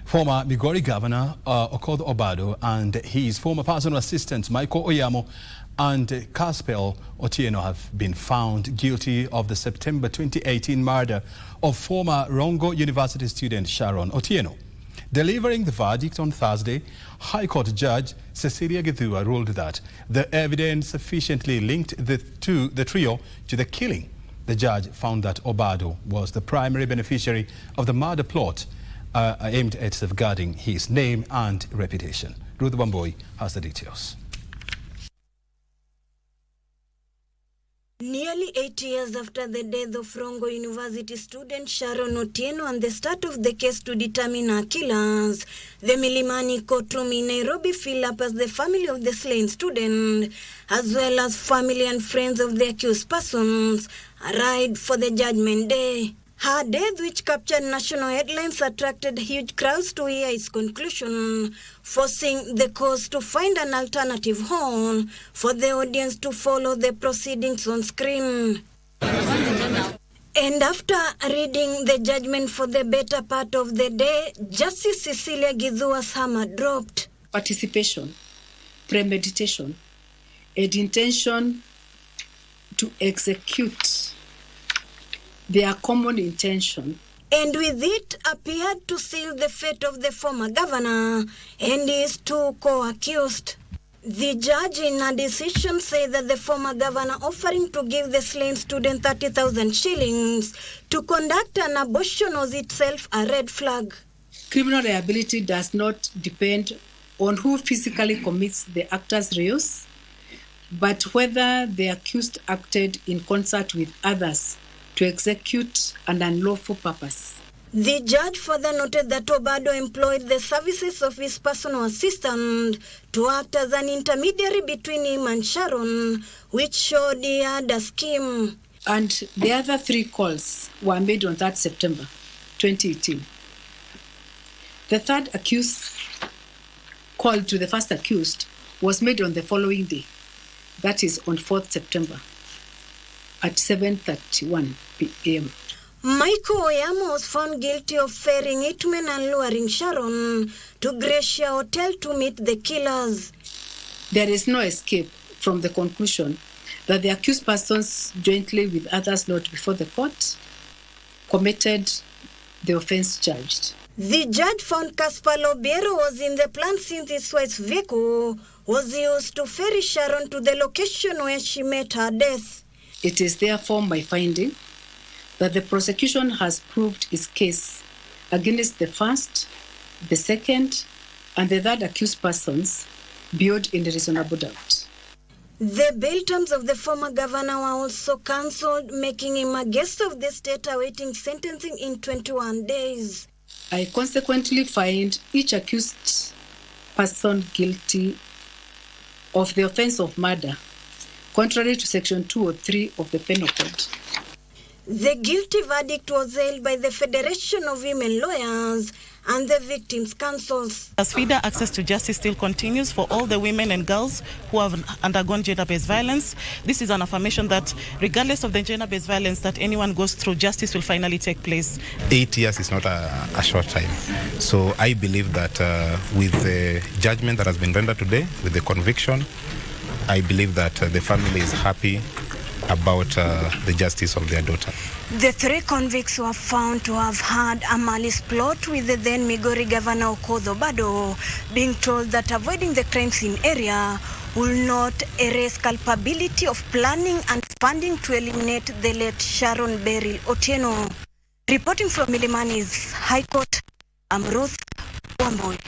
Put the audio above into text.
Former Migori Governor Okoth Obado and his former personal assistant Migori Oyamo and Sharon Otieno have been found guilty of the September 2018 murder of former Rongo University student Sharon Otieno. Delivering the verdict on Thursday, High Court Judge Cecilia Githua ruled that the evidence sufficiently linked the trio to the killing. The judge found that Obado was the primary beneficiary of the murder plot aimed at safeguarding his name and reputation. Ruth Wamboi has the details. Nearly 8 years after the death of Rongo University student Sharon Otieno and the start of the case to determine her killers, the Milimani courtroom in Nairobi filled up as the family of the slain student, as well as family and friends of the accused persons, arrived for the judgment day. Her death, which captured national headlines, attracted huge crowds to hear its conclusion, forcing the court to find an alternative hall for the audience to follow the proceedings on screen. And after reading the judgment for the better part of the day, Justice Cecilia Githua's hammer dropped. Participation, premeditation, and intention to execute their common intention. And with it appeared to seal the fate of the former governor and his two co-accused. The judge in her decision said that the former governor offering to give the slain student 30,000 shillings to conduct an abortion was itself a red flag. Criminal liability does not depend on who physically commits the actus reus, but whether the accused acted in concert with others to execute an unlawful purpose. The judge further noted that Obado employed the services of his personal assistant to act as an intermediary between him and Sharon, which showed he had a scheme. And the other three calls were made on that September 2018. The third accused call to the first accused was made on the following day, that is on 4th September. At 7:31 p.m. Migori Oyamo was found guilty of fairing hitmen and luring Sharon to Gracia Hotel to meet the killers. There is no escape from the conclusion that the accused persons, jointly with others not before the court, committed the offense charged. The judge found Caspar Lobiero was in the plan since his wife's vehicle was used to ferry Sharon to the location where she met her death. It is therefore my finding that the prosecution has proved its case against the first, the second, and the third accused persons beyond any reasonable doubt. The bail terms of the former governor were also cancelled, making him a guest of the state awaiting sentencing in 21 days. I consequently find each accused person guilty of the offense of murder, contrary to Section 203 of the Penal Code. The guilty verdict was hailed by the Federation of Women Lawyers and the Victims' Councils. As FIDA, access to justice still continues for all the women and girls who have undergone gender-based violence. This is an affirmation that regardless of the gender-based violence that anyone goes through, justice will finally take place. 8 years is not a short time. So I believe that with the judgment that has been rendered today, with the conviction, I believe that the family is happy about the justice of their daughter. The three convicts were found to have had a malice plot, with the then Migori Governor Okoth Obado being told that avoiding the crime scene area will not erase culpability of planning and funding to eliminate the late Sharon Beryl Otieno. Reporting from Milimani's High Court, I'm Ruth Wamboi.